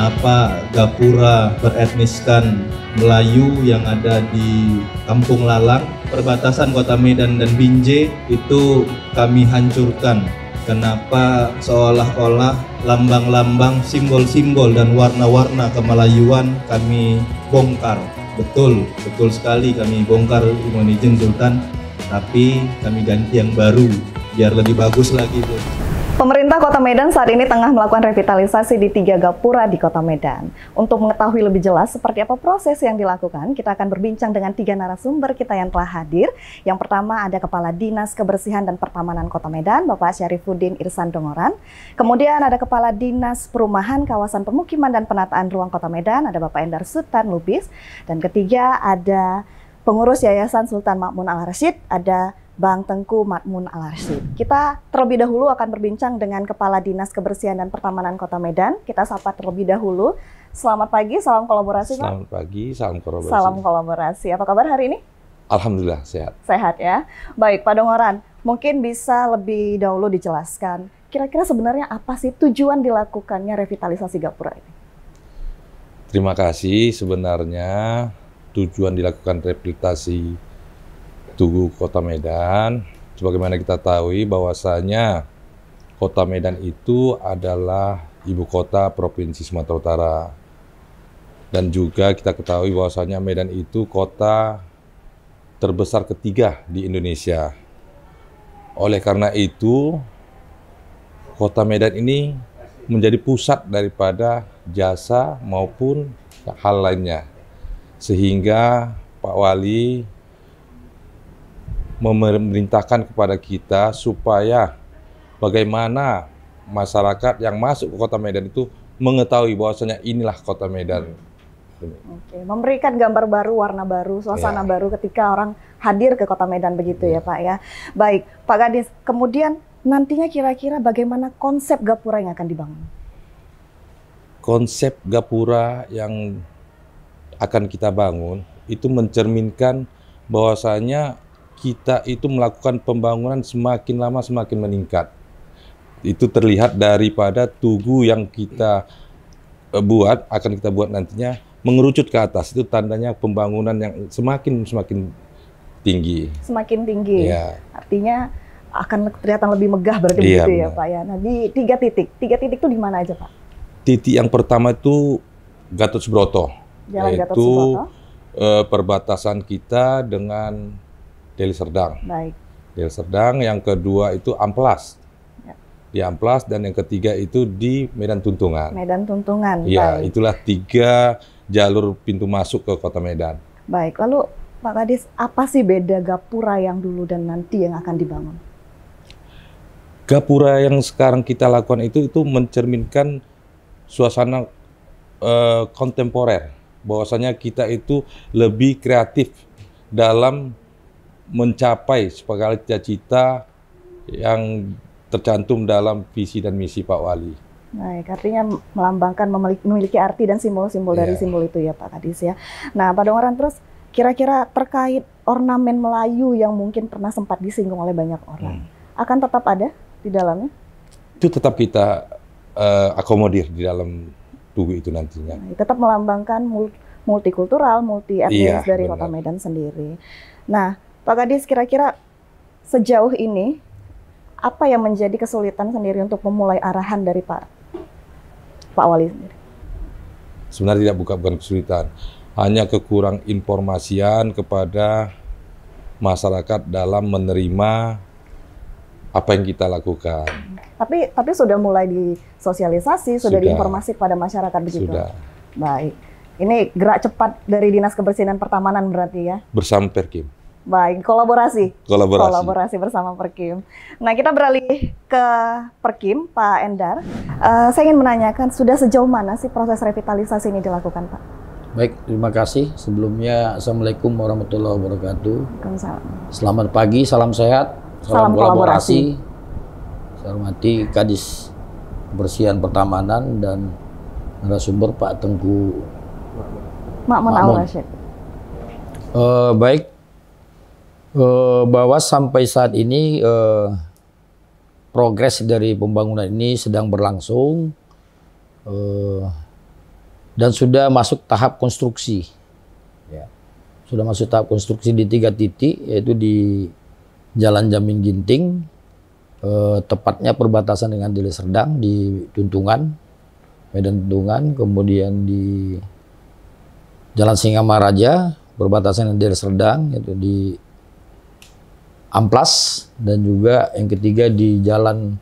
kenapa gapura beretniskan Melayu yang ada di Kampung Lalang, perbatasan Kota Medan dan Binjai itu kami hancurkan. Kenapa seolah-olah lambang-lambang, simbol-simbol dan warna-warna kemelayuan kami bongkar. Betul sekali kami bongkar Imonijeng Sultan, tapi kami ganti yang baru biar lebih bagus lagi, Bu. Pemerintah Kota Medan saat ini tengah melakukan revitalisasi di 3 gapura di Kota Medan. Untuk mengetahui lebih jelas seperti apa proses yang dilakukan, kita akan berbincang dengan 3 narasumber kita yang telah hadir. Yang pertama ada Kepala Dinas Kebersihan dan Pertamanan Kota Medan, Bapak Syarifuddin Irsan Dongoran. Kemudian ada Kepala Dinas Perumahan, Kawasan Pemukiman dan Penataan Ruang Kota Medan, ada Bapak Endar Sutan Lubis. Dan ketiga ada Pengurus Yayasan Sultan Ma'mun Al-Rasyid, ada Bang Tengku Ma'mun Al-Rasyid. Kita terlebih dahulu akan berbincang dengan Kepala Dinas Kebersihan dan Pertamanan Kota Medan. Kita sapa terlebih dahulu. Selamat pagi, salam kolaborasi, Pak. Selamat pagi, salam kolaborasi. Salam kolaborasi. Apa kabar hari ini? Alhamdulillah, sehat. Sehat ya. Baik, Pak Dongoran, mungkin bisa lebih dahulu dijelaskan, kira-kira sebenarnya apa sih tujuan dilakukannya revitalisasi gapura ini? Terima kasih. Sebenarnya tujuan dilakukan rehabilitasi Tugu Kota Medan, sebagaimana kita tahu bahwasanya Kota Medan itu adalah ibu kota Provinsi Sumatera Utara. Dan juga kita ketahui bahwasanya Medan itu kota terbesar ketiga di Indonesia. Oleh karena itu, Kota Medan ini menjadi pusat daripada jasa maupun hal lainnya. Sehingga Pak Wali memerintahkan kepada kita supaya bagaimana masyarakat yang masuk ke Kota Medan itu mengetahui bahwasanya inilah Kota Medan. Oke, memberikan gambar baru, warna baru, suasana baru ketika orang hadir ke Kota Medan begitu ya Pak ya. Baik, Pak Kadis, kemudian nantinya kira-kira bagaimana konsep gapura yang akan dibangun? Konsep gapura yang akan kita bangun itu mencerminkan bahwasanya kita itu melakukan pembangunan semakin lama semakin meningkat. Itu terlihat daripada tugu yang kita akan kita buat nantinya mengerucut ke atas. Itu tandanya pembangunan yang semakin tinggi. Semakin tinggi. Ya. Artinya akan kelihatan lebih megah berarti iya, begitu ya Pak ya. Nah, di 3 titik. 3 titik itu di mana aja Pak? Titik yang pertama itu Gatot Subroto. Jalan yaitu Gatot Subroto. Perbatasan kita dengan Deli Serdang. Baik. Deli Serdang, yang kedua itu Amplas. Ya. Di Amplas, dan yang ketiga itu di Medan Tuntungan. Medan Tuntungan. Ya, baik. itulah 3 jalur pintu masuk ke Kota Medan. Baik, lalu Pak Kadis, apa sih beda gapura yang dulu dan nanti yang akan dibangun? Gapura yang sekarang kita lakukan itu mencerminkan suasana kontemporer. Bahwasanya kita itu lebih kreatif dalam mencapai segala cita-cita yang tercantum dalam visi dan misi Pak Wali. Baik, artinya melambangkan memiliki arti dan simbol-simbol dari simbol itu ya Pak Kadis ya. Nah Pak Dongoran, terus kira-kira terkait ornamen Melayu yang mungkin pernah sempat disinggung oleh banyak orang, akan tetap ada di dalamnya? Itu tetap kita akomodir di dalam tugu itu nantinya. Nah, tetap melambangkan multikultural, multi etnis dari Kota Medan sendiri. Nah Pak Kadis, kira-kira sejauh ini apa yang menjadi kesulitan sendiri untuk memulai arahan dari Pak Wali sendiri? Sebenarnya bukan kesulitan, hanya kekurang informasian kepada masyarakat dalam menerima apa yang kita lakukan. Tapi sudah mulai disosialisasi, sudah diinformasi kepada masyarakat begitu? Sudah. Baik. Ini gerak cepat dari Dinas Kebersihan dan Pertamanan berarti ya? Bersama Perkim. Baik, kolaborasi bersama Perkim. Nah, kita beralih ke Perkim, Pak Endar. Saya ingin menanyakan, sudah sejauh mana sih proses revitalisasi ini dilakukan, Pak? Baik, terima kasih. Sebelumnya, Assalamualaikum warahmatullahi wabarakatuh. Waalaikumsalam. Selamat pagi, salam sehat, salam kolaborasi. Saya hormati Kadis Kebersihan Pertamanan dan narasumber Pak Tengku Ma'mun Al-Rasyid. Baik. Bahwa sampai saat ini progres dari pembangunan ini sedang berlangsung. dan sudah masuk tahap konstruksi. Ya. Sudah masuk tahap konstruksi di 3 titik, yaitu di Jalan Jamin Ginting, tepatnya perbatasan dengan Deli Serdang di Tuntungan, Medan Tuntungan, kemudian di Jalan Singamaraja, perbatasan dengan Deli Serdang, yaitu di Amplas, dan juga yang ketiga di Jalan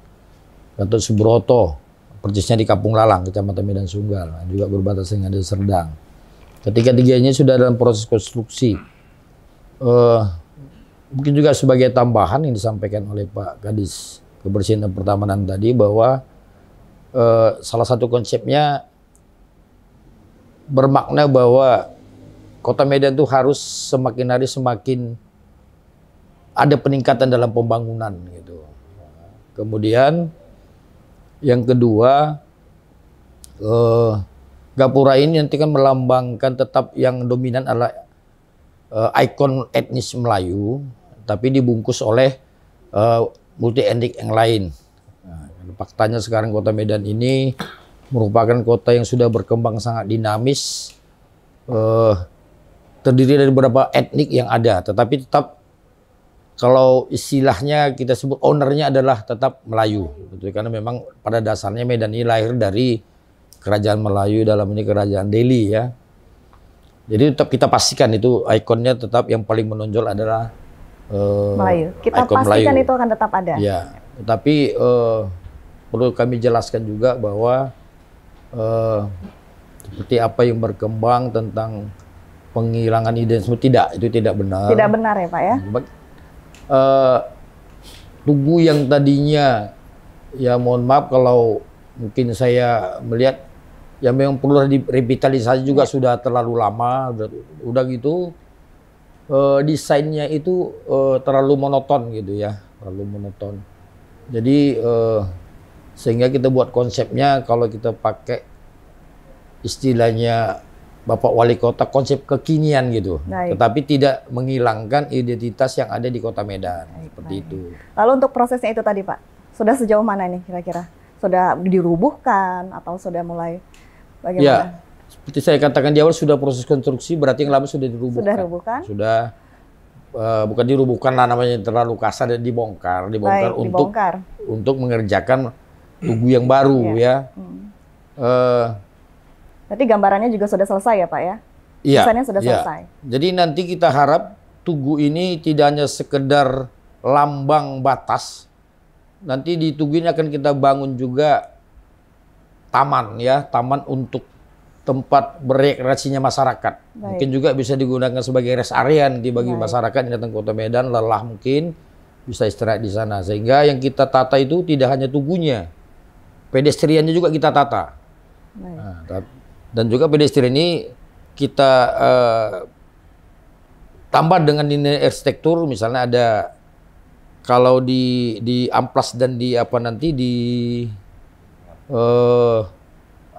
Gatot Subroto, persisnya di Kampung Lalang, Kecamatan Medan Sunggal, juga berbatasan dengan Deli Serdang. Ketiga-tiganya sudah dalam proses konstruksi. Mungkin juga sebagai tambahan yang disampaikan oleh Pak Kadis Kebersihan dan Pertamanan tadi, bahwa salah satu konsepnya bermakna bahwa Kota Medan itu harus semakin hari semakin ada peningkatan dalam pembangunan gitu. Kemudian yang kedua, Gapura ini nanti kan melambangkan tetap yang dominan adalah ikon etnis Melayu, tapi dibungkus oleh multi etnik yang lain. Nah, faktanya sekarang Kota Medan ini merupakan kota yang sudah berkembang sangat dinamis, terdiri dari beberapa etnik yang ada, tetapi tetap kalau istilahnya kita sebut ownernya adalah tetap Melayu, betul, karena memang pada dasarnya Medan ini lahir dari kerajaan Melayu, dalam ini kerajaan Delhi ya. Jadi tetap kita pastikan itu ikonnya tetap yang paling menonjol adalah Melayu. Kita ikon pastikan Melayu. itu akan tetap ada. Ya, tetapi perlu kami jelaskan juga bahwa seperti apa yang berkembang tentang penghilangan identitas, itu tidak benar. Tidak benar ya Pak ya? Tugu yang tadinya, ya mohon maaf kalau mungkin saya melihat ya memang perlu direvitalisasi juga, sudah terlalu lama, udah gitu desainnya itu terlalu monoton gitu ya, terlalu monoton. Jadi sehingga kita buat konsepnya, kalau kita pakai istilahnya Bapak Wali Kota, konsep kekinian gitu. Baik. Tetapi tidak menghilangkan identitas yang ada di Kota Medan. Baik, seperti itu. Lalu untuk prosesnya itu tadi Pak, sudah sejauh mana nih kira-kira? Sudah dirubuhkan atau sudah mulai bagaimana? Ya, seperti saya katakan di awal, sudah proses konstruksi, berarti yang lama sudah dirubuhkan. Sudah dirubuhkan? Sudah, bukan dirubuhkan lah namanya, terlalu kasar, dan dibongkar. Baik, untuk mengerjakan tugu yang baru ya. Berarti gambarannya juga sudah selesai ya Pak ya? Iya. Desainnya sudah selesai. Jadi nanti kita harap tugu ini tidak hanya sekedar lambang batas. Nanti di tugu ini akan kita bangun juga taman ya, taman untuk tempat berekreasinya masyarakat. Baik. Mungkin juga bisa digunakan sebagai rest area nanti bagi masyarakat yang datang ke Kota Medan, lelah mungkin bisa istirahat di sana. Sehingga yang kita tata itu tidak hanya tugunya, pedestriannya juga kita tata. Nah, dan juga pedestrian ini kita tambah dengan nilai arsitektur, misalnya ada kalau di Amplas dan di apa nanti di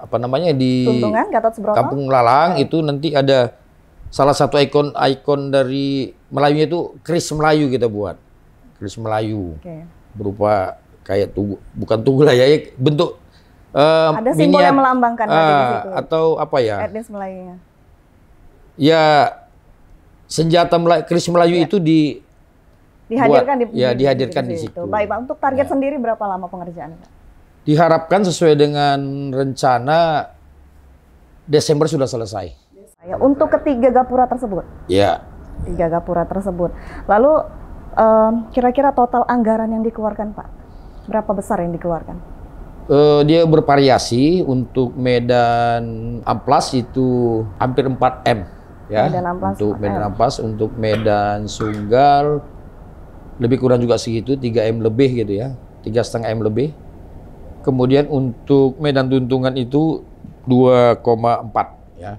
apa namanya di Tuntungan, Gatot Subroto, Kampung Lalang itu nanti ada salah satu ikon dari Melayunya itu keris Melayu kita buat, keris Melayu berupa kayak tugu, bukan tugu lah ya, bentuk ada simbol yang melambangkan di situ. Atau apa ya? Etnis Melayunya. Ya, senjata keris Melayu itu dihadirkan di situ. Baik Pak, untuk target sendiri berapa lama pengerjaan Pak? Diharapkan sesuai dengan rencana Desember sudah selesai. Untuk ketiga gapura tersebut? Ya. 3 gapura tersebut. Lalu kira-kira total anggaran yang dikeluarkan Pak? Berapa besar yang dikeluarkan? Dia bervariasi. Untuk Medan Amplas itu hampir 4 M ya. Untuk Medan Amplas, untuk Medan Sunggal lebih kurang juga segitu, 3 M lebih gitu ya, 3,5 M lebih. Kemudian untuk Medan Tuntungan itu 2,4 ya.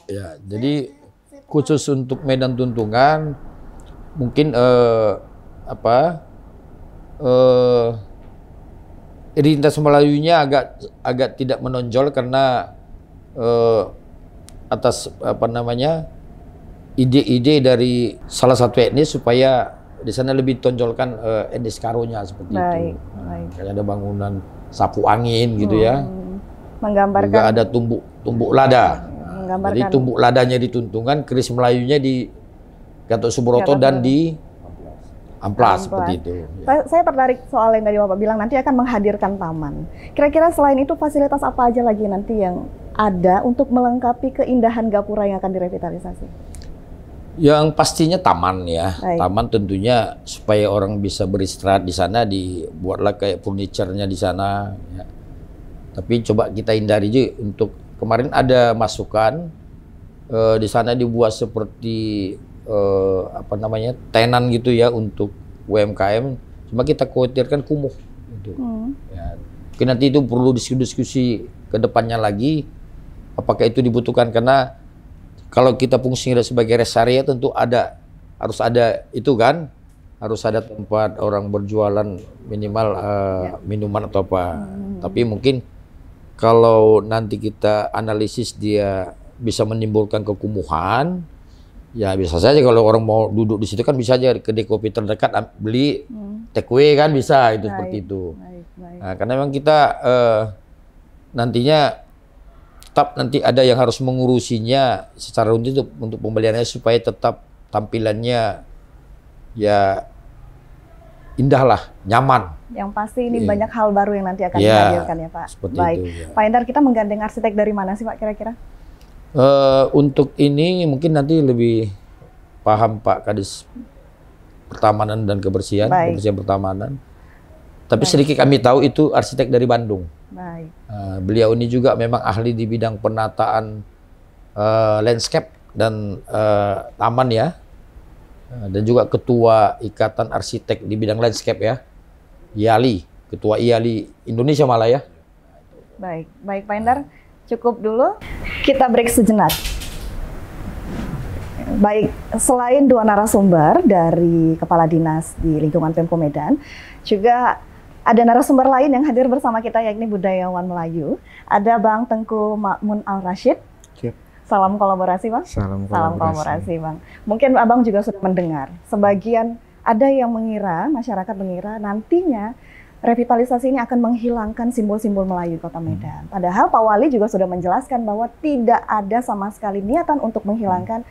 Ya, jadi khusus untuk Medan Tuntungan mungkin identitas Melayunya agak tidak menonjol karena atas apa namanya ide-ide dari salah satu etnis supaya di sana lebih tonjolkan etnis Karonya seperti itu. Kayak ada bangunan sapu angin gitu ya. Menggambarkan. Juga ada tumbuk lada. Menggambarkan. Jadi tumbuk ladanya di Tuntungan, keris Melayunya di Gatot Subroto dan di Amplas seperti itu. Saya tertarik soal yang tadi Bapak bilang nanti akan menghadirkan taman. Kira-kira selain itu fasilitas apa aja lagi nanti yang ada untuk melengkapi keindahan Gapura yang akan direvitalisasi? Yang pastinya taman ya. Baik. Taman tentunya supaya orang bisa beristirahat di sana, dibuatlah kayak furniture-nya di sana. Ya. Tapi coba kita hindari juga untuk kemarin ada masukan di sana dibuat seperti tenan gitu ya untuk UMKM. Cuma kita khawatirkan kumuh. Gitu. Ya. Mungkin nanti itu perlu diskusi ke depannya lagi. Apakah itu dibutuhkan karena kalau kita fungsinya sebagai rest area tentu harus ada itu kan, harus ada tempat orang berjualan minimal minuman atau apa. Tapi mungkin kalau nanti kita analisis dia bisa menimbulkan kekumuhan, ya bisa saja kalau orang mau duduk di situ kan bisa aja ke kopi terdekat beli take away kan bisa itu seperti itu. Nah, karena memang kita nantinya tetap nanti ada yang harus mengurusinya secara rutin untuk pembeliannya supaya tetap tampilannya ya indah lah, nyaman. Yang pasti ini banyak hal baru yang nanti akan dihadirkan ya Pak. Baik, itu, ya. Pak Endar, kita menggandeng arsitek dari mana sih Pak kira-kira? Untuk ini mungkin nanti lebih paham Pak Kadis Pertamanan dan Kebersihan, Kebersihan Pertamanan. Tapi sedikit kami tahu itu arsitek dari Bandung. Baik. Beliau ini juga memang ahli di bidang penataan landscape dan taman ya. Dan juga ketua Ikatan Arsitek di bidang landscape ya. IALI, ketua IALI Indonesia malah ya. Baik, baik Pak Endar, cukup dulu. Kita break sejenak. Baik, selain dua narasumber dari Kepala Dinas di lingkungan Pemko Medan, juga ada narasumber lain yang hadir bersama kita yakni budayawan Melayu. Ada Bang Tengku Makmun Al-Rashid. Salam kolaborasi Bang. Salam kolaborasi Bang. Mungkin Abang juga sudah mendengar. Sebagian ada yang mengira, masyarakat mengira nantinya revitalisasi ini akan menghilangkan simbol-simbol Melayu Kota Medan. Padahal Pak Wali juga sudah menjelaskan bahwa tidak ada sama sekali niatan untuk menghilangkan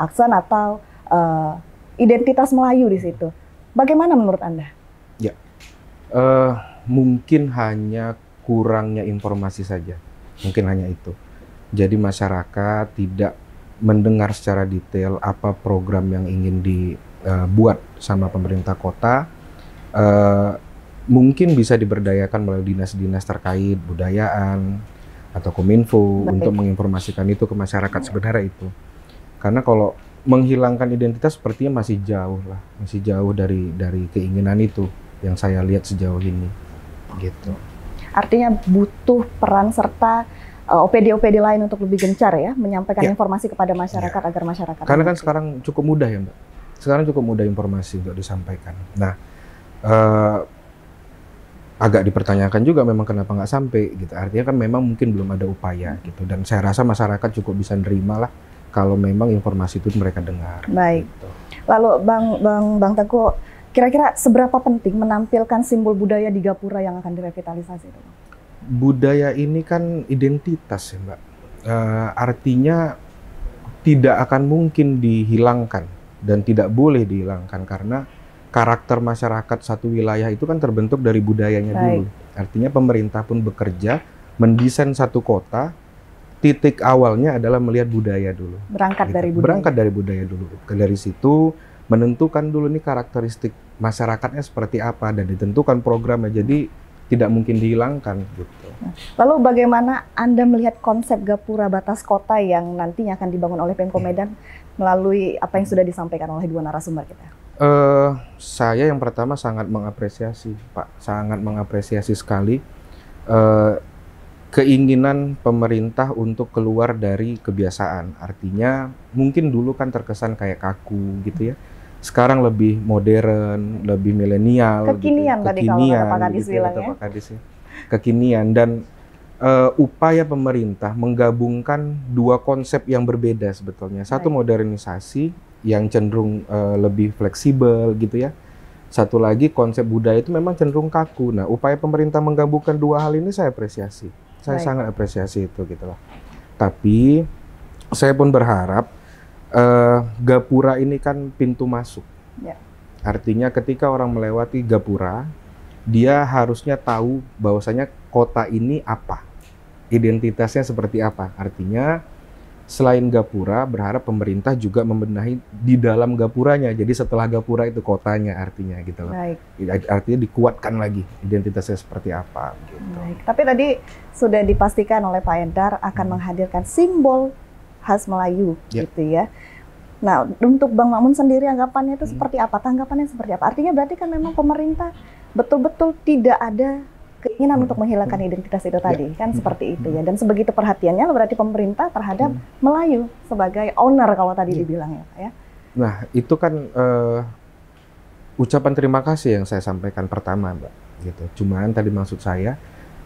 aksen atau identitas Melayu di situ. Bagaimana menurut Anda? Ya. Mungkin hanya kurangnya informasi saja, mungkin hanya itu. Jadi masyarakat tidak mendengar secara detail apa program yang ingin dibuat sama pemerintah kota. Mungkin bisa diberdayakan melalui dinas-dinas terkait budayaan atau Kominfo untuk menginformasikan itu ke masyarakat sebenarnya itu. Karena kalau menghilangkan identitas sepertinya masih jauh lah, masih jauh dari keinginan itu yang saya lihat sejauh ini, gitu. Artinya butuh peran serta OPD-OPD lain untuk lebih gencar ya, menyampaikan informasi kepada masyarakat agar masyarakat. Karena kan sekarang cukup mudah ya Mbak, sekarang cukup mudah informasi untuk disampaikan. Nah, agak dipertanyakan juga memang kenapa nggak sampai gitu. Artinya kan memang mungkin belum ada upaya gitu. Dan saya rasa masyarakat cukup bisa nerima lah kalau memang informasi itu mereka dengar. Baik. Gitu. Lalu Bang Tengku, kira-kira seberapa penting menampilkan simbol budaya di Gapura yang akan direvitalisasi itu? Budaya ini kan identitas ya Mbak. Artinya tidak akan mungkin dihilangkan dan tidak boleh dihilangkan karena karakter masyarakat satu wilayah itu kan terbentuk dari budayanya dulu. Artinya pemerintah pun bekerja mendesain satu kota, titik awalnya adalah melihat budaya dulu. Berangkat dari budaya. Berangkat dari budaya dulu. Dari situ menentukan dulu nih karakteristik masyarakatnya seperti apa dan ditentukan programnya. Jadi tidak mungkin dihilangkan gitu. Lalu bagaimana Anda melihat konsep Gapura batas kota yang nantinya akan dibangun oleh Pemko Medan melalui apa yang sudah disampaikan oleh dua narasumber kita? Saya yang pertama sangat mengapresiasi, Pak, sangat mengapresiasi sekali keinginan pemerintah untuk keluar dari kebiasaan. Artinya mungkin dulu kan terkesan kayak kaku gitu ya. Sekarang lebih modern, lebih milenial, kekinian gitu. Tadi kalau kata Pak Kadis gitu, bilang kata ya. Pak Kadis ya. Kekinian dan upaya pemerintah menggabungkan dua konsep yang berbeda sebetulnya. Satu modernisasi yang cenderung lebih fleksibel gitu ya. Satu lagi konsep budaya itu memang cenderung kaku. Nah, upaya pemerintah menggabungkan dua hal ini saya apresiasi. Saya Baik. sangat apresiasi itu gitu loh. Tapi saya pun berharap gapura ini kan pintu masuk. Ya. Artinya ketika orang melewati gapura, dia harusnya tahu bahwasanya kota ini apa, identitasnya seperti apa. Artinya selain gapura, berharap pemerintah juga membenahi di dalam gapuranya. Jadi setelah gapura itu kotanya artinya gitu loh. Baik. Artinya dikuatkan lagi identitasnya seperti apa. Gitu. Baik. Tapi tadi sudah dipastikan oleh Pak Endar akan menghadirkan simbol khas Melayu, Ya. gitu ya. Nah, untuk Bang Makmun sendiri anggapannya itu seperti apa? Tanggapannya seperti apa? Artinya berarti kan memang pemerintah betul-betul tidak ada keinginan untuk menghilangkan identitas itu tadi, kan seperti itu ya. Dan sebegitu perhatiannya berarti pemerintah terhadap Melayu sebagai owner kalau tadi dibilang ya, Pak ya. Nah, itu kan ucapan terima kasih yang saya sampaikan pertama, Mbak. Gitu. Cuman tadi maksud saya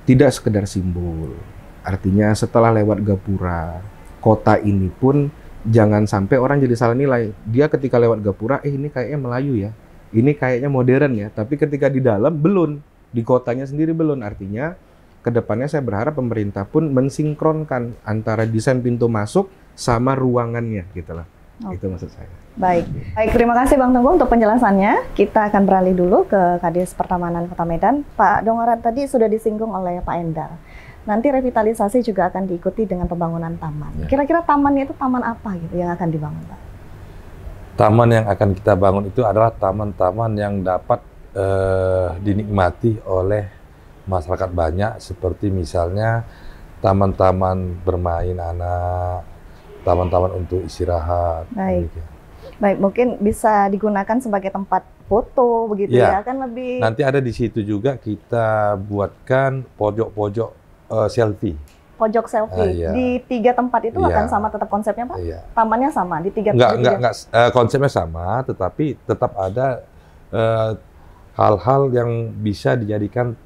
tidak sekedar simbol. Artinya setelah lewat gapura, kota ini pun jangan sampai orang jadi salah nilai. Dia ketika lewat gapura, ini kayaknya Melayu ya. Ini kayaknya modern ya. Tapi ketika di dalam belum, di kotanya sendiri belum. Artinya kedepannya saya berharap pemerintah pun mensinkronkan antara desain pintu masuk sama ruangannya gitu lah. Itu maksud saya. Baik, terima kasih Bang Tengku untuk penjelasannya. Kita akan beralih dulu ke Kadis Pertamanan Kota Medan. Pak Dongoran tadi sudah disinggung oleh Pak Endar. Nanti revitalisasi juga akan diikuti dengan pembangunan taman. Ya. Kira-kira tamannya itu taman apa gitu yang akan dibangun, Pak? Taman yang akan kita bangun itu adalah taman-taman yang dapat dinikmati oleh masyarakat banyak, seperti misalnya taman-taman bermain anak, taman-taman untuk istirahat. Baik. Gitu. Baik, mungkin bisa digunakan sebagai tempat foto begitu ya, Ya. kan lebih Nanti ada di situ juga kita buatkan pojok-pojok selfie. pojok selfie. Iya. Di 3 tempat itu Iya. akan sama tetap konsepnya, Pak? Iya. Tamannya sama di 3 Enggak, konsepnya sama, tetapi tetap ada hal-hal yang bisa dijadikan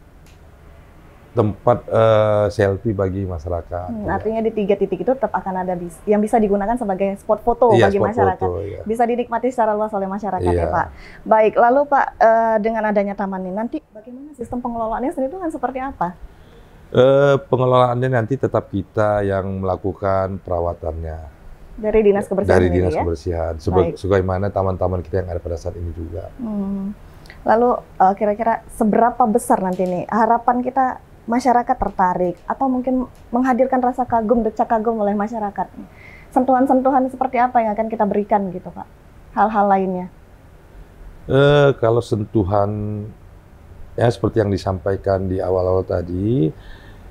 tempat selfie bagi masyarakat. Artinya di 3 titik itu tetap akan ada yang bisa digunakan sebagai spot foto Iya, bagi spot masyarakat. foto, iya. Bisa dinikmati secara luas oleh masyarakat ya Iya. Pak. Baik, lalu Pak, dengan adanya taman ini nanti bagaimana sistem pengelolaannya sendiri itu kan seperti apa? Pengelolaannya nanti tetap kita yang melakukan perawatannya Dari Dinas Kebersihan dari ini Dinas ya? Kebersihan, Baik. sebagaimana taman-taman kita yang ada pada saat ini juga. Lalu kira-kira seberapa besar nanti nih harapan kita masyarakat tertarik atau mungkin menghadirkan rasa kagum, decak kagum oleh masyarakat? Sentuhan-sentuhan seperti apa yang akan kita berikan gitu Pak? Hal-hal lainnya? Kalau sentuhan ya seperti yang disampaikan di awal-awal tadi,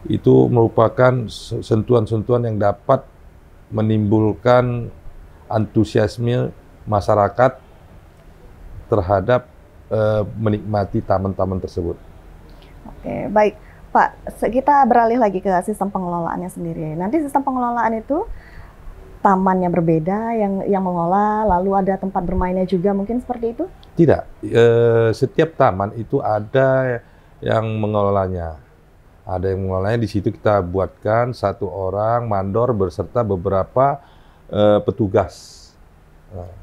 itu merupakan sentuhan-sentuhan yang dapat menimbulkan antusiasme masyarakat terhadap menikmati taman-taman tersebut. Oke, baik Pak. Kita beralih lagi ke sistem pengelolaannya sendiri. Nanti sistem pengelolaan itu tamannya berbeda yang mengolah, lalu ada tempat bermainnya juga mungkin seperti itu? Tidak, setiap taman itu ada yang mengelolanya. Ada yang mengelolanya, di situ kita buatkan 1 orang mandor beserta beberapa petugas.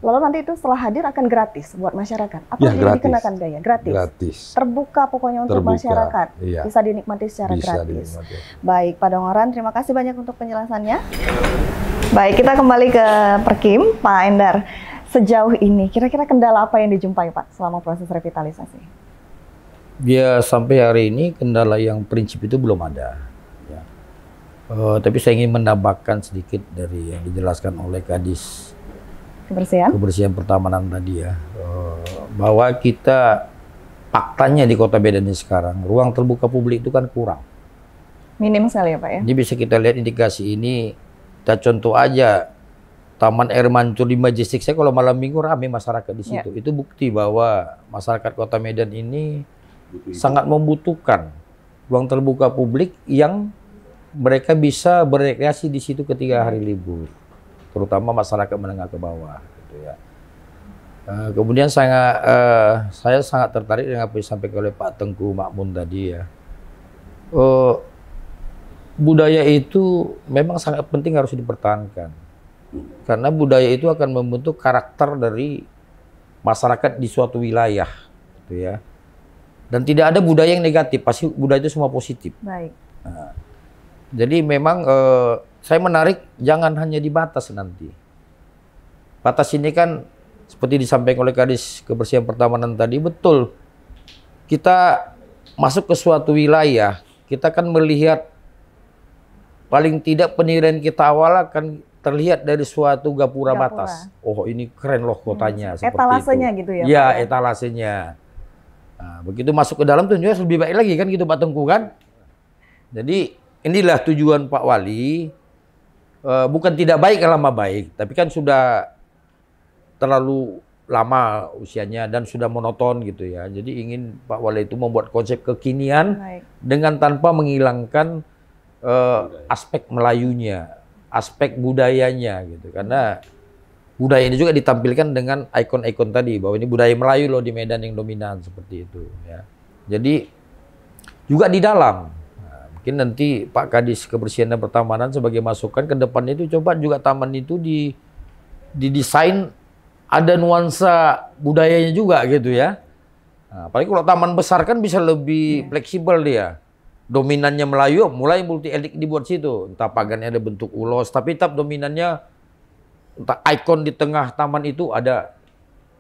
Lalu nanti itu setelah hadir akan gratis buat masyarakat? Atau Ya, gratis. dikenakan biaya? Gratis? Gratis. Terbuka pokoknya untuk Terbuka, masyarakat? iya. Bisa dinikmati secara Bisa gratis? dinikmati. Baik, Pak Dongoran, terima kasih banyak untuk penjelasannya. Baik, kita kembali ke Perkim, Pak Endar. Sejauh ini, kira-kira kendala apa yang dijumpai Pak selama proses revitalisasi? Ya sampai hari ini kendala yang prinsip itu belum ada. Ya. Tapi saya ingin menambahkan sedikit dari yang dijelaskan oleh Kadis Kebersihan Pertamanan tadi ya. Bahwa kita faktanya di Kota Medan ini sekarang, ruang terbuka publik itu kan kurang. Minim sekali ya Pak ya? Jadi bisa kita lihat indikasi ini, kita contoh aja Taman Air Mancur di Majestic, saya kalau malam minggu ramai masyarakat di situ. Ya. Itu bukti bahwa masyarakat Kota Medan ini sangat membutuhkan ruang terbuka publik yang mereka bisa berekreasi di situ ketika hari libur, terutama masyarakat menengah ke bawah. Gitu ya. Kemudian saya sangat tertarik dengan apa yang disampaikan oleh Pak Tengku Makmun tadi ya. Budaya itu memang sangat penting, harus dipertahankan. Karena budaya itu akan membentuk karakter dari masyarakat di suatu wilayah, gitu ya. Dan tidak ada budaya yang negatif, pasti budaya itu semua positif. Baik. Jadi memang saya menarik jangan hanya di batas nanti. Batas ini kan seperti disampaikan oleh Kadis Kebersihan Pertamanan tadi, betul. Kita masuk ke suatu wilayah, kita kan melihat paling tidak penilaian kita awal akan terlihat dari suatu gapura batas. Oh, ini keren loh kotanya, seperti etalasenya itu. gitu ya, Ya, Pak, ya? etalasenya. Nah, begitu masuk ke dalam tentunya lebih baik lagi kan gitu Pak Tengku kan. Jadi inilah tujuan Pak Wali, bukan tidak baik lama baik, tapi kan sudah terlalu lama usianya dan sudah monoton gitu ya. Jadi ingin Pak Wali itu membuat konsep kekinian dengan tanpa menghilangkan aspek Melayunya, aspek budayanya gitu. Karena budaya ini juga ditampilkan dengan ikon-ikon tadi bahwa ini budaya Melayu loh di Medan yang dominan seperti itu ya. Jadi juga di dalam mungkin nanti Pak Kadis Kebersihan dan Pertamanan sebagai masukan ke depan itu coba juga taman itu didesain ada nuansa budayanya juga gitu ya. Nah, apalagi kalau taman besar kan bisa lebih fleksibel dia. Dominannya Melayu, mulai multi edik dibuat situ. Entah pagarnya ada bentuk ulos, tapi tetap dominannya entah ikon di tengah taman itu ada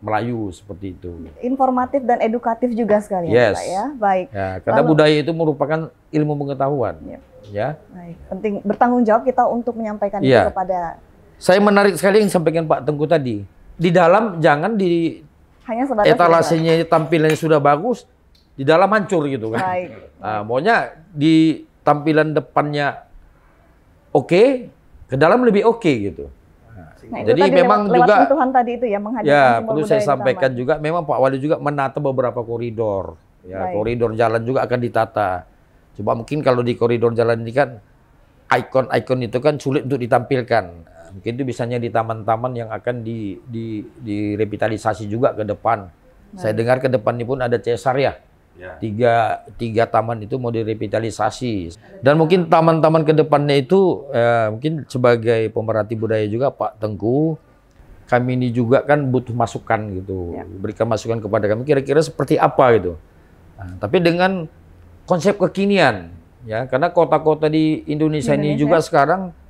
Melayu seperti itu. Informatif dan edukatif juga sekalian, Yes. Pak ya. Baik. Ya, karena budaya itu merupakan ilmu pengetahuan. Ya. Baik. Penting bertanggung jawab kita untuk menyampaikan itu kepada. Saya menarik sekali yang sampaikan Pak Tengku tadi. Di dalam jangan di Hanya sebatas etalasenya tampilannya sudah bagus, di dalam hancur gitu kan. Baik. Nah, maunya di tampilan depannya oke, ke dalam lebih oke gitu. Nah, itu Jadi tadi memang lewat juga sentuhan tadi itu ya menghadirkan ya simbol perlu budaya saya di sampaikan taman. juga memang Pak Wali juga menata beberapa koridor. Ya, Baik. koridor jalan juga akan ditata. Coba mungkin kalau di koridor jalan ini kan ikon-ikon itu kan sulit untuk ditampilkan. Mungkin itu bisanya di taman-taman yang akan direvitalisasi juga ke depan. Saya dengar ke depan ini pun ada Cesar ya. Tiga taman itu mau direvitalisasi. Dan mungkin taman-taman ke depannya itu mungkin sebagai pemerhati budaya juga Pak Tengku, kami ini juga kan butuh masukan gitu. Berikan masukan kepada kami kira-kira seperti apa gitu. Nah, tapi dengan konsep kekinian ya, karena kota-kota di Indonesia ini juga sekarang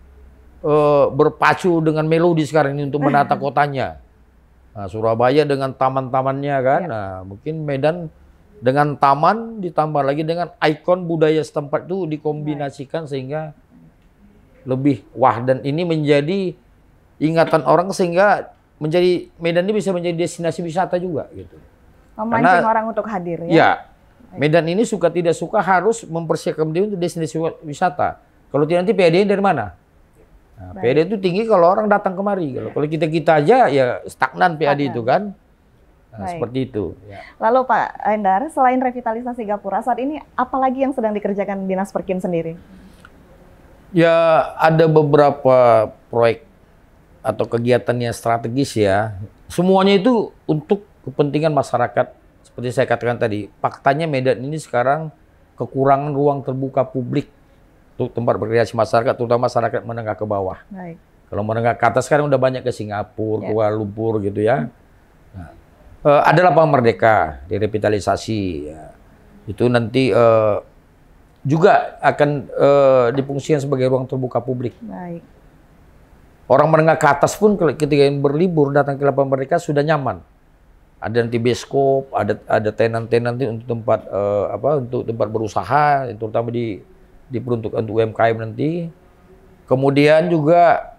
berpacu dengan melodi sekarang ini untuk menata kotanya. Nah, Surabaya dengan taman-tamannya kan. Nah, mungkin Medan dengan taman ditambah lagi dengan ikon budaya setempat itu dikombinasikan sehingga lebih wah, dan ini menjadi ingatan orang sehingga menjadi Medan ini bisa menjadi destinasi wisata juga gitu. Memancing orang untuk hadir ya. Ya. Medan ini suka tidak suka harus mempersiapkan diri untuk destinasi wisata. Kalau tidak nanti PAD dari mana? Nah, PAD itu tinggi kalau orang datang kemari. Kalau kita aja ya stagnan PAD itu kan. Nah, seperti itu. Ya. Lalu Pak Endar, selain revitalisasi gapura, saat ini apa lagi yang sedang dikerjakan Dinas Perkin sendiri? Ya, ada beberapa proyek atau kegiatan yang strategis ya. Semuanya itu untuk kepentingan masyarakat. Seperti saya katakan tadi, faktanya Medan ini sekarang kekurangan ruang terbuka publik untuk tempat berkreasi masyarakat, terutama masyarakat menengah ke bawah. Baik. Kalau menengah ke atas sekarang udah banyak ke Singapura, Kuala Lumpur gitu ya. Nah, ada lapangan Merdeka direvitalisasi. Ya. Itu nanti juga akan difungsikan sebagai ruang terbuka publik. Baik. Orang menengah ke atas pun ketika berlibur datang ke lapangan Merdeka sudah nyaman. Ada nanti bioskop, ada tenan-tenan untuk tempat untuk tempat berusaha, terutama diperuntukkan untuk UMKM nanti. Kemudian juga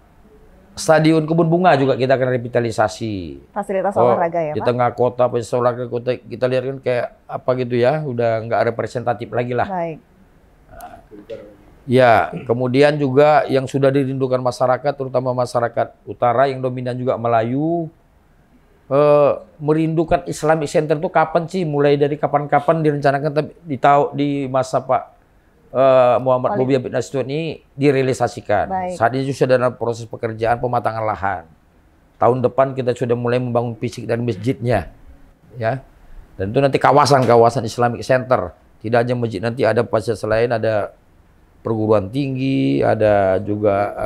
Stadion Kebun Bunga juga kita akan revitalisasi. Fasilitas olahraga ya, Di Pak? tengah kota, fasilitas olahraga kota kita lihat kan kayak apa gitu ya, udah nggak representatif lagi lah. Baik. Ya, kemudian juga yang sudah dirindukan masyarakat, terutama masyarakat utara yang dominan juga Melayu, merindukan Islamic Center itu kapan sih? Mulai dari kapan-kapan direncanakan di masa Pak Muhammad Bobi bin Nasution ini direalisasikan. Baik. Saat ini sudah dalam proses pekerjaan pematangan lahan. Tahun depan kita sudah mulai membangun fisik dan masjidnya, ya. Dan itu nanti kawasan-kawasan Islamic Center. Tidak hanya masjid, nanti ada fasilitas lain, ada perguruan tinggi, ada juga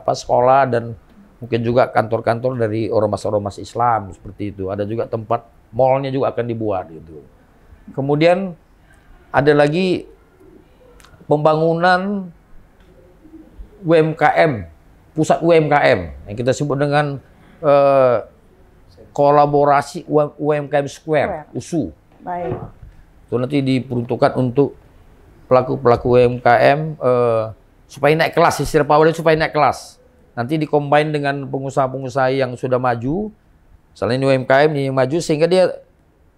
sekolah dan mungkin juga kantor-kantor dari ormas-ormas Islam seperti itu. Ada juga tempat mallnya juga akan dibuat gitu. Kemudian ada lagi pembangunan UMKM, pusat UMKM yang kita sebut dengan kolaborasi UMKM Square, USU. Baik. Itu nanti diperuntukkan untuk pelaku-pelaku UMKM supaya naik kelas, istilah Pak Wali supaya naik kelas. Nanti dikombin dengan pengusaha-pengusaha yang sudah maju, misalnya ini UMKM ini yang maju, sehingga dia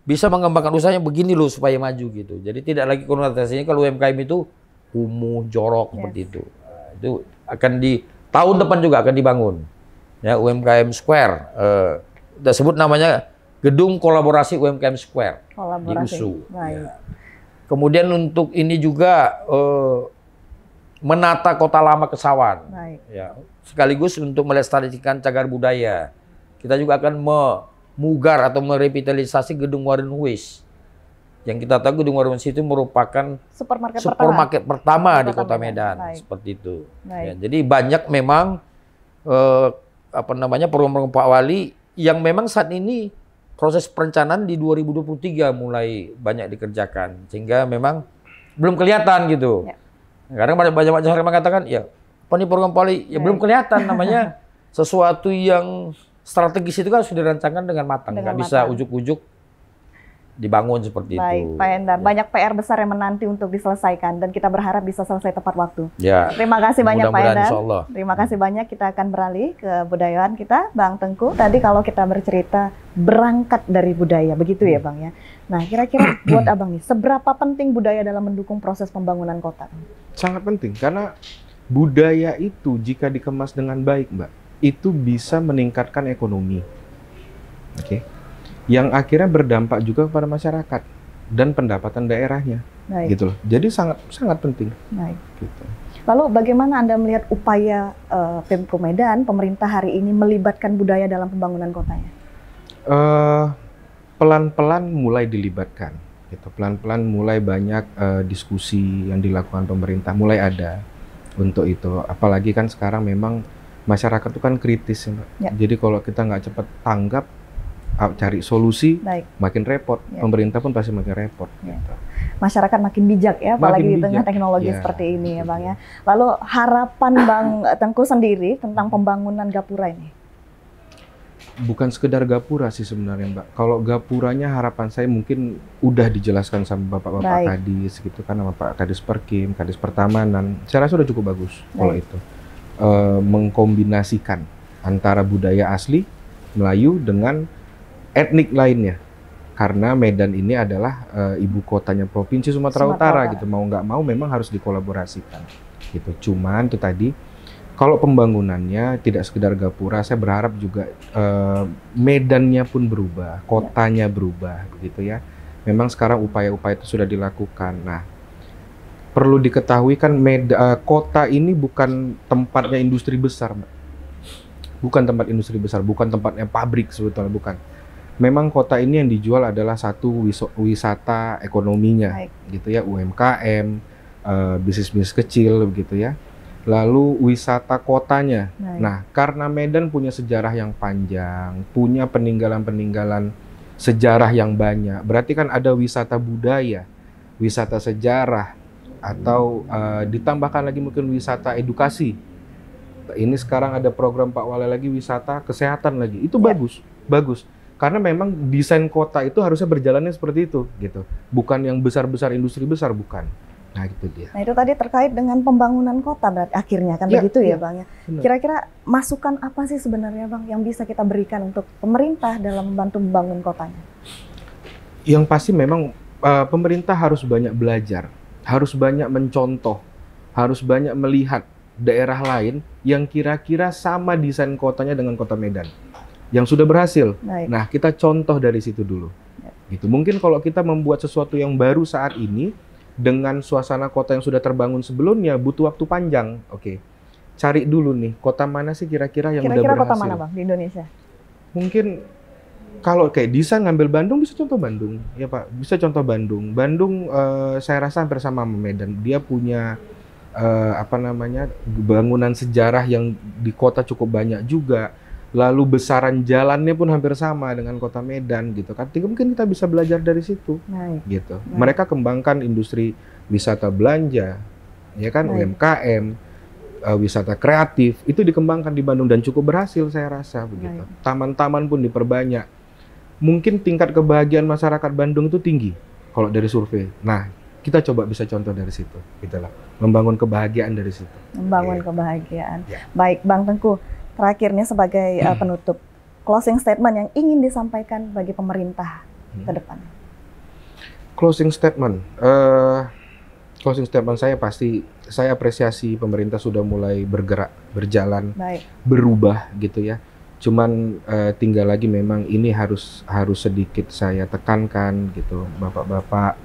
bisa mengembangkan usahanya begini loh supaya maju gitu. Jadi tidak lagi konotasinya kalau UMKM itu kumuh, jorok seperti itu. Itu akan di tahun depan juga akan dibangun. Ya, UMKM Square. Kita sebut namanya Gedung Kolaborasi UMKM Square di USU. Ya. Kemudian untuk ini juga menata kota lama Kesawan. Ya, sekaligus untuk melestarikan cagar budaya. Kita juga akan memugar atau merevitalisasi Gedung Warung Huis. Yang kita tahu Gedung Warung Huis itu merupakan supermarket pertama di Kota Medan. Seperti itu. Ya, jadi banyak memang program-program Pak Wali yang memang saat ini proses perencanaan di 2023 mulai banyak dikerjakan, sehingga memang belum kelihatan gitu. Ya. Kadang banyak masyarakat mengatakan, ya apa nih program Pak Wali? Ya belum kelihatan, namanya sesuatu yang strategis itu kan sudah dirancangkan dengan matang, nggak bisa ujuk-ujuk dibangun seperti itu. Pak Endar, banyak PR besar yang menanti untuk diselesaikan dan kita berharap bisa selesai tepat waktu. Ya. Terima kasih banyak Pak Endar. Terima kasih banyak. Kita akan beralih ke budayaan kita, Bang Tengku. Tadi kalau kita bercerita berangkat dari budaya, begitu ya Bang ya. Nah, kira-kira buat Abang nih, seberapa penting budaya dalam mendukung proses pembangunan kota? Sangat penting, karena budaya itu jika dikemas dengan baik, Mbak, itu bisa meningkatkan ekonomi. Oke. Yang akhirnya berdampak juga kepada masyarakat dan pendapatan daerahnya. Baik. Gitu loh. Jadi sangat penting. Baik. Gitu. Lalu bagaimana Anda melihat upaya Pemko Medan, pemerintah hari ini melibatkan budaya dalam pembangunan kotanya? Pelan-pelan mulai dilibatkan. Gitu. Pelan-pelan mulai banyak diskusi yang dilakukan pemerintah, mulai ada untuk itu. Apalagi kan sekarang memang masyarakat itu kan kritis, Mbak. Ya. Jadi kalau kita nggak cepat tanggap, cari solusi, makin repot. Ya. Pemerintah pun pasti makin repot. Ya. Gitu. Masyarakat makin bijak ya, apalagi di tengah teknologi seperti ini ya Bang ya. Lalu harapan Bang Tengku sendiri tentang pembangunan Gapura ini? Bukan sekedar Gapura sih sebenarnya Mbak. Kalau Gapuranya harapan saya mungkin udah dijelaskan sama Bapak-Bapak Kadis gitu kan, sama Pak Kadis Perkim, Kadis Pertamanan. Saya rasa udah cukup bagus kalau itu. Mengkombinasikan antara budaya asli Melayu dengan etnik lainnya, karena Medan ini adalah ibu kotanya Provinsi Sumatera Utara gitu, mau nggak mau memang harus dikolaborasikan gitu. Cuman itu tadi, kalau pembangunannya tidak sekedar Gapura, saya berharap juga Medannya pun berubah, kotanya berubah begitu ya. Memang sekarang upaya-upaya itu sudah dilakukan. Nah, perlu diketahui kan kota ini bukan tempatnya industri besar, Mbak. Bukan tempat industri besar, bukan tempatnya pabrik sebetulnya, bukan. Memang kota ini yang dijual adalah satu wisata ekonominya, gitu ya, UMKM, bisnis-bisnis kecil, begitu ya. Lalu wisata kotanya. Nah, karena Medan punya sejarah yang panjang, punya peninggalan-peninggalan sejarah yang banyak, berarti kan ada wisata budaya, wisata sejarah, atau ditambahkan lagi mungkin wisata edukasi. Ini sekarang ada program Pak Wali lagi wisata kesehatan lagi, itu bagus, bagus. Karena memang desain kota itu harusnya berjalannya seperti itu, gitu. Bukan yang besar-besar industri besar, bukan. Nah, itu dia. Nah, itu tadi terkait dengan pembangunan kota, berarti akhirnya kan begitu ya, Bang ya. Kira-kira masukan apa sih sebenarnya, Bang, yang bisa kita berikan untuk pemerintah dalam membantu membangun kotanya? Yang pasti memang pemerintah harus banyak belajar, harus banyak mencontoh, harus banyak melihat daerah lain yang kira-kira sama desain kotanya dengan Kota Medan, yang sudah berhasil. Nah, kita contoh dari situ dulu. Gitu. Mungkin kalau kita membuat sesuatu yang baru saat ini dengan suasana kota yang sudah terbangun sebelumnya butuh waktu panjang. Oke. Cari dulu nih, kota mana sih kira-kira yang udah berhasil. Kira-kira kota mana, Bang, di Indonesia? Mungkin kalau kayak desain ngambil Bandung, bisa contoh Bandung. Ya, Pak, bisa contoh Bandung. Bandung saya rasa hampir sama Medan. Dia punya bangunan sejarah yang di kota cukup banyak juga. Lalu besaran jalannya pun hampir sama dengan kota Medan gitu kan. Mungkin kita bisa belajar dari situ. Gitu. Mereka kembangkan industri wisata belanja, ya kan, UMKM, wisata kreatif itu dikembangkan di Bandung dan cukup berhasil saya rasa begitu. Taman-taman pun diperbanyak. Mungkin tingkat kebahagiaan masyarakat Bandung itu tinggi kalau dari survei. Nah, kita coba bisa contoh dari situ, gitulah. Membangun kebahagiaan dari situ. Membangun kebahagiaan. Baik, Bang Tengku, terakhirnya sebagai penutup, closing statement yang ingin disampaikan bagi pemerintah ke depan. Closing statement. Closing statement saya pasti, saya apresiasi pemerintah sudah mulai bergerak, berjalan, berubah gitu ya. Cuman tinggal lagi memang ini harus sedikit saya tekankan gitu, Bapak-bapak,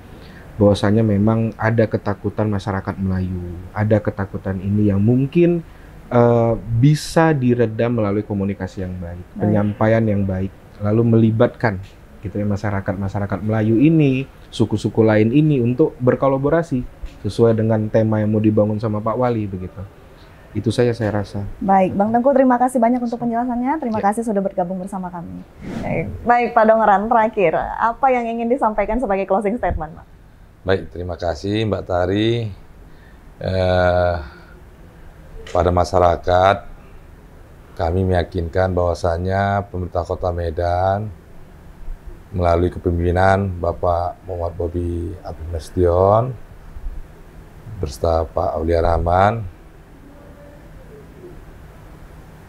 bahwasanya memang ada ketakutan masyarakat Melayu, ada ketakutan ini yang mungkin bisa diredam melalui komunikasi yang baik, penyampaian yang baik, lalu melibatkan gitu ya masyarakat Melayu ini, suku-suku lain ini untuk berkolaborasi sesuai dengan tema yang mau dibangun sama Pak Wali begitu. Itu saya rasa. Baik, Bang Tengku, terima kasih banyak untuk penjelasannya. Terima kasih sudah bergabung bersama kami. Baik, Pak Dongeran, terakhir, apa yang ingin disampaikan sebagai closing statement, Pak? Baik, terima kasih Mbak Tari. Pada masyarakat, kami meyakinkan bahwasanya pemerintah Kota Medan melalui kepemimpinan Bapak Muhammad Bobi Abdul Nasution beserta Pak Aulia Rahman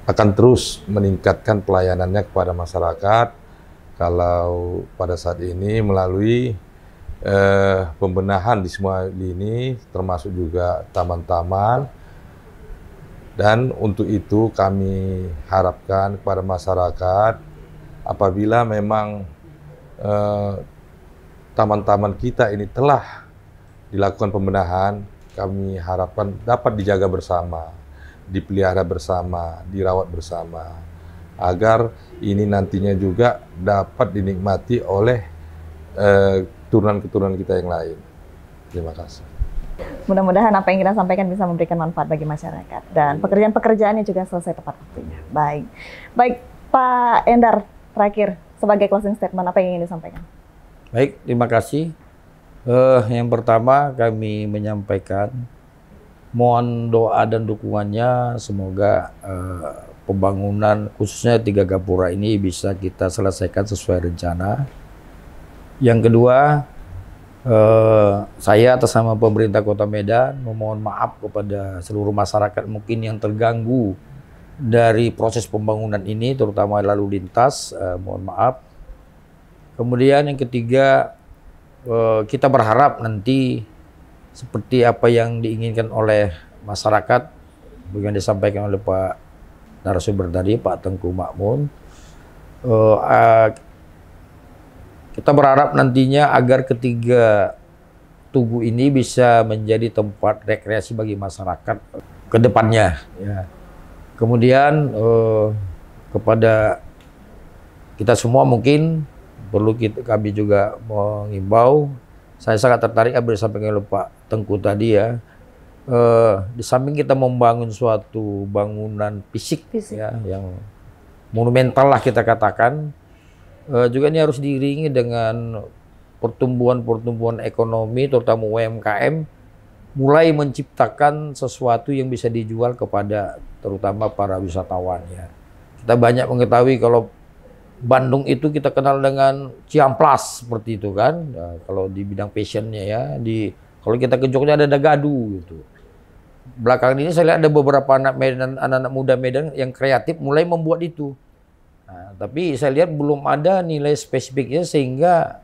akan terus meningkatkan pelayanannya kepada masyarakat. Kalau pada saat ini melalui pembenahan di semua lini, termasuk juga taman-taman, dan untuk itu kami harapkan kepada masyarakat apabila memang taman-taman kita ini telah dilakukan pembenahan, kami harapkan dapat dijaga bersama, dipelihara bersama, dirawat bersama, agar ini nantinya juga dapat dinikmati oleh keturunan-keturunan kita yang lain. Terima kasih. Mudah-mudahan apa yang kita sampaikan bisa memberikan manfaat bagi masyarakat dan pekerjaan-pekerjaannya juga selesai tepat waktunya. Baik, Pak Endar, terakhir sebagai closing statement apa yang ingin disampaikan? Baik, terima kasih. Yang pertama kami menyampaikan mohon doa dan dukungannya, semoga pembangunan khususnya 3 gapura ini bisa kita selesaikan sesuai rencana. Yang kedua, saya atas nama pemerintah Kota Medan memohon maaf kepada seluruh masyarakat mungkin yang terganggu dari proses pembangunan ini, terutama lalu lintas, mohon maaf. Kemudian yang ketiga, kita berharap nanti seperti apa yang diinginkan oleh masyarakat, yang disampaikan oleh Pak narasumber tadi, Pak Tengku Makmun, kita berharap nantinya agar ketiga tugu ini bisa menjadi tempat rekreasi bagi masyarakat ke depannya. Ya. Kemudian kepada kita semua mungkin perlu kami juga mengimbau. Saya sangat tertarik apa yang disampaikan oleh Pak Tengku tadi ya. Di samping kita membangun suatu bangunan fisik. Ya, yang monumental lah kita katakan. Juga ini harus diiringi dengan pertumbuhan ekonomi, terutama UMKM, mulai menciptakan sesuatu yang bisa dijual kepada terutama para wisatawan ya. Kita banyak mengetahui kalau Bandung itu kita kenal dengan Ciamplas seperti itu kan, ya, kalau di bidang fashionnya ya. Kalau kita ke Jogja ada Dagadu gitu. Belakangan ini saya lihat ada beberapa anak muda Medan yang kreatif mulai membuat itu. Nah, tapi saya lihat belum ada nilai spesifiknya sehingga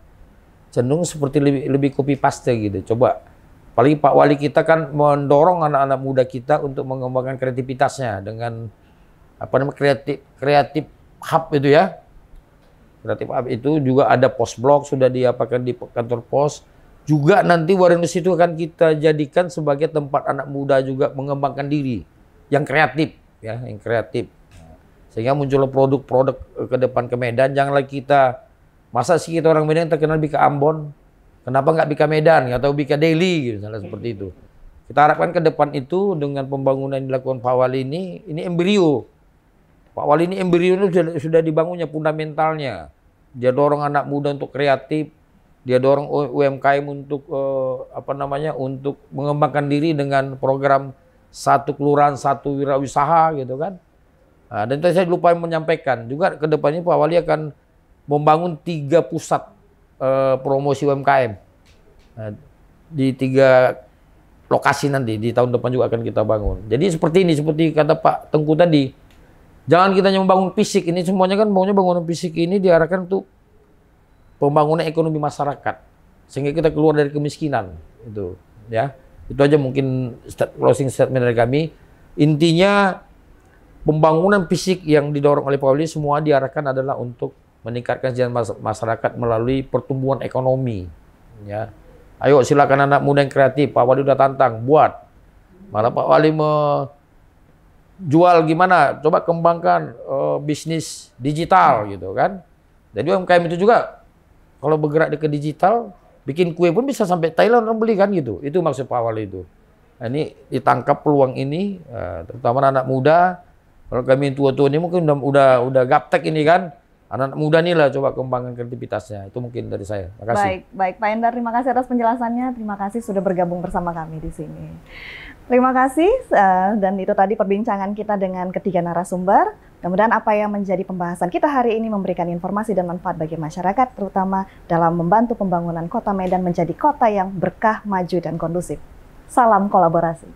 cenderung seperti lebih copy paste gitu. Coba, apalagi Pak Wali kita kan mendorong anak-anak muda kita untuk mengembangkan kreativitasnya dengan apa namanya kreatif hub itu ya. Kreatif hub itu juga ada pos blog sudah diapakan di kantor pos. Juga nanti Warinus itu akan kita jadikan sebagai tempat anak muda juga mengembangkan diri yang kreatif ya, yang kreatif. Sehingga muncul produk-produk ke depan ke Medan. Janganlah kita, masa sih kita orang Medan terkenal Bika Ambon, kenapa nggak Bika Medan atau Bika Daily gitu, misalnya seperti itu. Kita harapkan ke depan itu dengan pembangunan yang dilakukan Pak Wali ini embrio. Pak Wali ini embrio itu sudah dibangunnya fundamentalnya. Dia dorong anak muda untuk kreatif, dia dorong UMKM untuk untuk mengembangkan diri dengan program satu kelurahan, satu wirausaha gitu kan. Nah, dan tadi saya lupa menyampaikan juga ke depannya Pak Wali akan membangun 3 pusat promosi UMKM di 3 lokasi nanti di tahun depan juga akan kita bangun. Jadi seperti ini, seperti kata Pak Tengku tadi, jangan kita hanya membangun fisik, ini semuanya kan maunya bangunan fisik ini diarahkan untuk pembangunan ekonomi masyarakat sehingga kita keluar dari kemiskinan itu ya. Itu aja mungkin closing statement dari kami. Intinya pembangunan fisik yang didorong oleh Pak Wali semua diarahkan adalah untuk meningkatkan kesejahteraan masyarakat melalui pertumbuhan ekonomi ya. Ayo silakan anak muda yang kreatif, Pak Wali udah tantang, buat. Malah Pak Wali jual gimana, coba kembangkan bisnis digital gitu kan. Jadi UMKM itu juga kalau bergerak ke digital, bikin kue pun bisa sampai Thailand orang beli kan gitu. Itu maksud Pak Wali itu. Nah, ini ditangkap peluang ini, terutama anak muda. Kalau kami tua-tua ini mungkin udah gaptek ini kan. Anak muda nih lah coba kembangkan kreativitasnya. Itu mungkin dari saya. Terima kasih. Baik Pak Endar, terima kasih atas penjelasannya. Terima kasih sudah bergabung bersama kami di sini. Terima kasih, dan itu tadi perbincangan kita dengan ketiga narasumber. Mudah-mudahan apa yang menjadi pembahasan kita hari ini memberikan informasi dan manfaat bagi masyarakat, terutama dalam membantu pembangunan Kota Medan menjadi kota yang berkah, maju, dan kondusif. Salam kolaborasi.